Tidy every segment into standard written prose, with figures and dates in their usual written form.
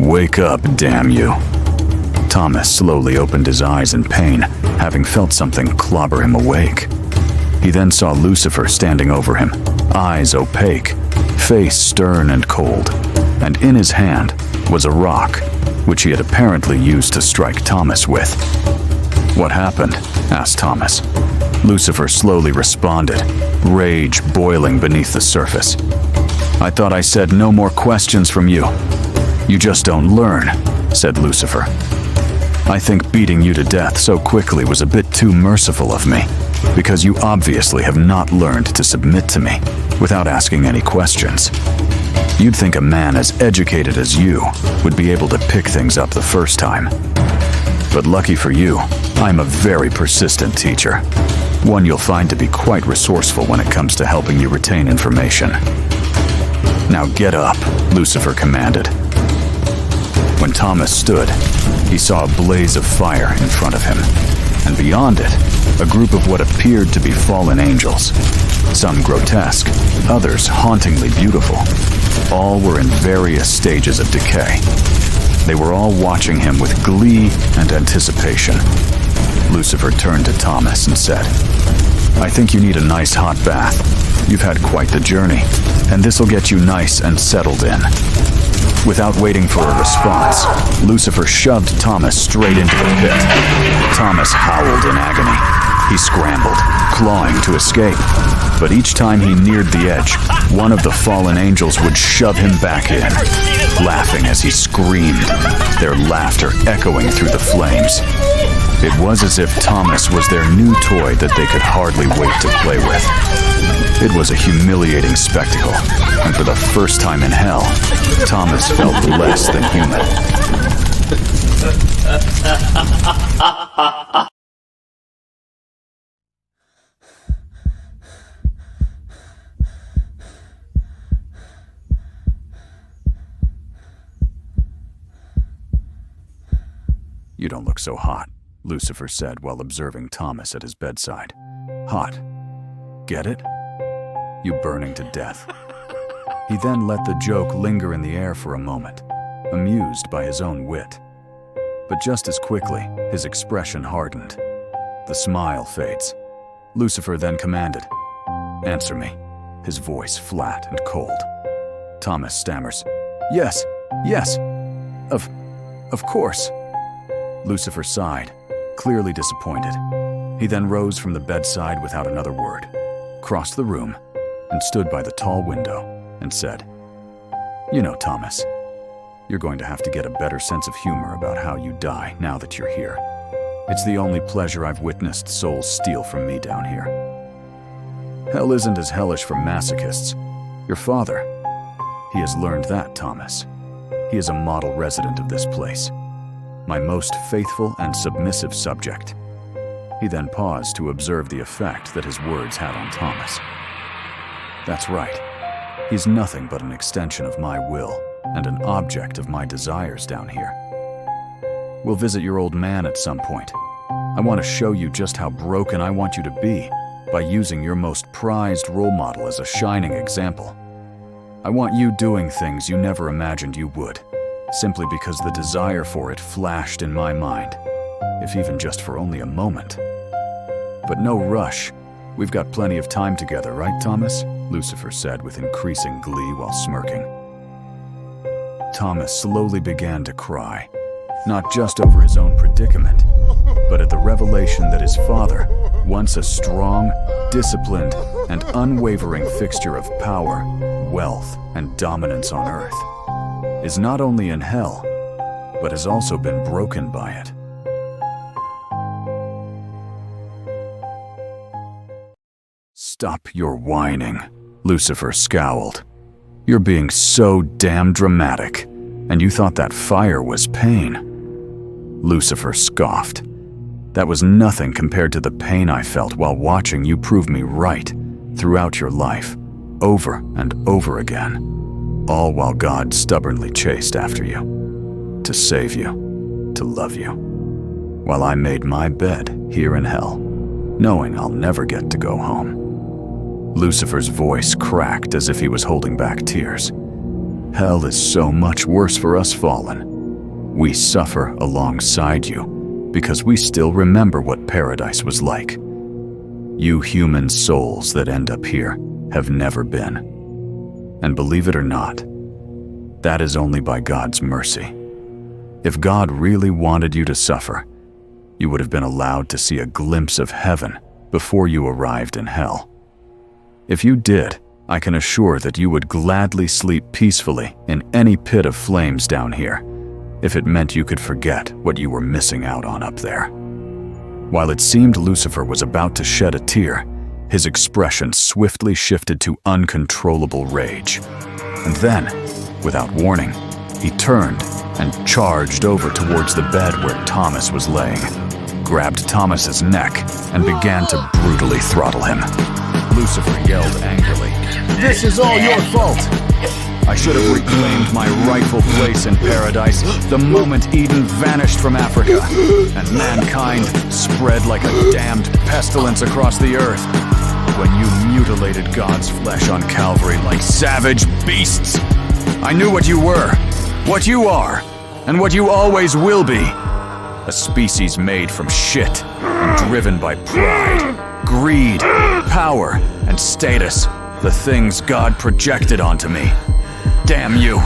Wake up, damn you. Thomas slowly opened his eyes in pain, having felt something clobber him awake. He then saw Lucifer standing over him, eyes opaque, face stern and cold, and in his hand was a rock, which he had apparently used to strike Thomas with. "What happened?" asked Thomas. Lucifer slowly responded, rage boiling beneath the surface. "I thought I said no more questions from you. You just don't learn," said Lucifer. "I think beating you to death so quickly was a bit too merciful of me, because you obviously have not learned to submit to me without asking any questions. You'd think a man as educated as you would be able to pick things up the first time. But lucky for you, I'm a very persistent teacher, one you'll find to be quite resourceful when it comes to helping you retain information. Now get up," Lucifer commanded. When Thomas stood, he saw a blaze of fire in front of him, and beyond it, a group of what appeared to be fallen angels. Some grotesque, others hauntingly beautiful. All were in various stages of decay. They were all watching him with glee and anticipation. Lucifer turned to Thomas and said, "I think you need a nice hot bath. You've had quite the journey, and this'll get you nice and settled in." Without waiting for a response, Lucifer shoved Thomas straight into the pit. Thomas howled in agony. He scrambled, clawing to escape. But each time he neared the edge, one of the fallen angels would shove him back in, laughing as he screamed, their laughter echoing through the flames. It was as if Thomas was their new toy that they could hardly wait to play with. It was a humiliating spectacle, and for the first time in hell, Thomas felt less than human. "You don't look so hot," Lucifer said while observing Thomas at his bedside. "Hot. Get it? You burning to death." He then let the joke linger in the air for a moment, amused by his own wit. But just as quickly, his expression hardened. The smile fades. Lucifer then commanded, "Answer me," his voice flat and cold. Thomas stammers, Yes, of course." Lucifer sighed, clearly disappointed. He then rose from the bedside without another word, crossed the room, and stood by the tall window and said, "You know, Thomas, you're going to have to get a better sense of humor about how you die now that you're here. It's the only pleasure I've witnessed souls steal from me down here. Hell isn't as hellish for masochists. Your father, he has learned that, Thomas. He is a model resident of this place. My most faithful and submissive subject." He then paused to observe the effect that his words had on Thomas. "That's right. He's nothing but an extension of my will and an object of my desires down here. We'll visit your old man at some point. I want to show you just how broken I want you to be by using your most prized role model as a shining example. I want you doing things you never imagined you would, simply because the desire for it flashed in my mind, if even just for only a moment. But no rush. We've got plenty of time together, right, Thomas?" Lucifer said with increasing glee while smirking. Thomas slowly began to cry, not just over his own predicament, but at the revelation that his father, once a strong, disciplined, and unwavering fixture of power, wealth, and dominance on earth, is not only in hell, but has also been broken by it. "Stop your whining," Lucifer scowled. "You're being so damn dramatic, and you thought that fire was pain." Lucifer scoffed. "That was nothing compared to the pain I felt while watching you prove me right throughout your life, over and over again, all while God stubbornly chased after you, to save you, to love you, while I made my bed here in hell, knowing I'll never get to go home." Lucifer's voice cracked as if he was holding back tears. "Hell is so much worse for us fallen. We suffer alongside you because we still remember what paradise was like. You human souls that end up here have never been. And believe it or not, that is only by God's mercy. If God really wanted you to suffer, you would have been allowed to see a glimpse of heaven before you arrived in hell. If you did, I can assure that you would gladly sleep peacefully in any pit of flames down here, if it meant you could forget what you were missing out on up there. While it seemed Lucifer was about to shed a tear, his expression swiftly shifted to uncontrollable rage. And then, without warning, he turned and charged over towards the bed where Thomas was laying, grabbed Thomas's neck, and began to brutally throttle him. Lucifer yelled angrily, "This is all your fault! I should have reclaimed my rightful place in paradise the moment Eden vanished from Africa, and mankind spread like a damned pestilence across the earth. When you mutilated God's flesh on Calvary like savage beasts, I knew what you were, what you are, and what you always will be. A species made from shit and driven by pride, greed, power, and status, the things God projected onto me. Damn you!"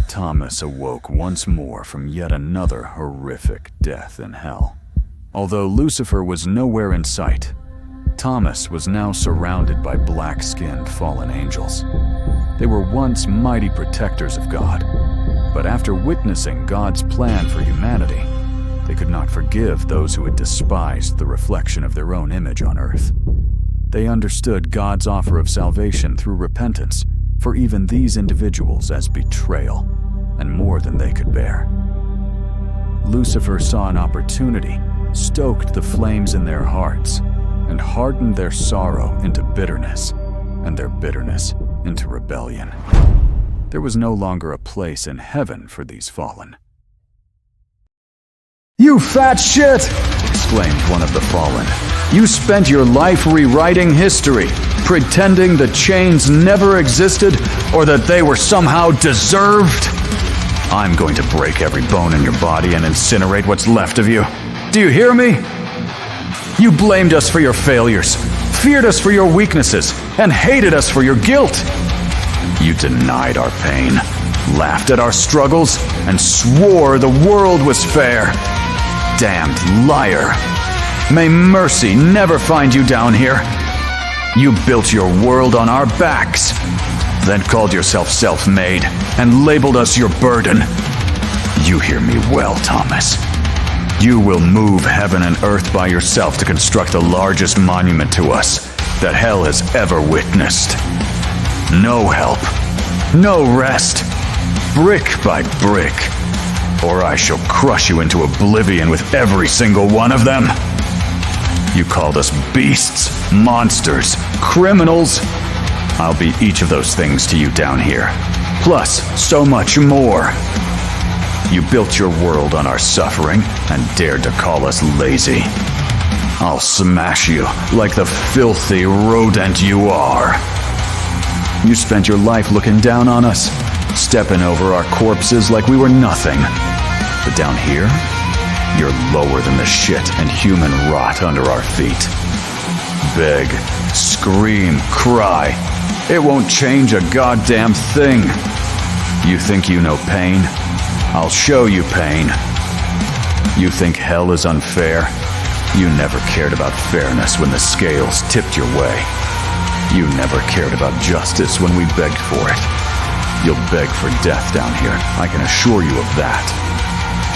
Thomas awoke once more from yet another horrific death in hell. Although Lucifer was nowhere in sight, Thomas was now surrounded by black-skinned fallen angels. They were once mighty protectors of God, but after witnessing God's plan for humanity, they could not forgive those who had despised the reflection of their own image on earth. They understood God's offer of salvation through repentance for even these individuals as betrayal, and more than they could bear. Lucifer saw an opportunity, stoked the flames in their hearts, and hardened their sorrow into bitterness, and their bitterness into rebellion. There was no longer a place in heaven for these fallen. "You fat shit!" exclaimed one of the fallen. "You spent your life rewriting history, pretending the chains never existed or that they were somehow deserved. I'm going to break every bone in your body and incinerate what's left of you. Do you hear me? You blamed us for your failures, feared us for your weaknesses, and hated us for your guilt. You denied our pain, laughed at our struggles, and swore the world was fair. Damned liar! May mercy never find you down here. You built your world on our backs, then called yourself self-made and labeled us your burden. You hear me well, Thomas. You will move heaven and earth by yourself to construct the largest monument to us that hell has ever witnessed. No help, no rest, brick by brick, or I shall crush you into oblivion with every single one of them. You called us beasts, monsters, criminals. I'll be each of those things to you down here, plus so much more. You built your world on our suffering and dared to call us lazy. I'll smash you like the filthy rodent you are. You spent your life looking down on us, stepping over our corpses like we were nothing. But down here, you're lower than the shit and human rot under our feet. Beg, scream, cry. It won't change a goddamn thing. You think you know pain? I'll show you pain. You think hell is unfair? You never cared about fairness when the scales tipped your way. You never cared about justice when we begged for it. You'll beg for death down here, I can assure you of that.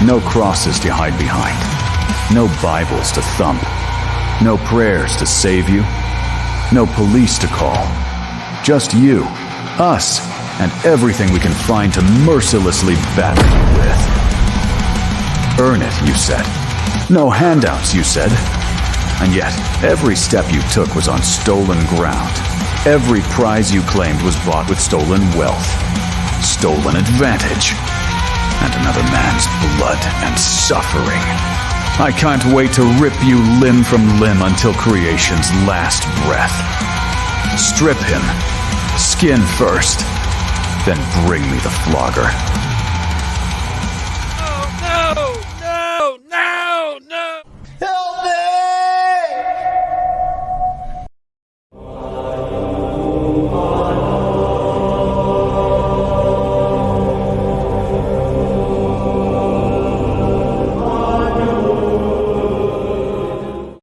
No crosses to hide behind. No Bibles to thump. No prayers to save you. No police to call. Just you, us, and everything we can find to mercilessly batter you with. Earn it, you said. No handouts, you said. And yet, every step you took was on stolen ground. Every prize you claimed was bought with stolen wealth, stolen advantage, and another man's blood and suffering. I can't wait to rip you limb from limb until creation's last breath. Strip him, skin first, then bring me the flogger.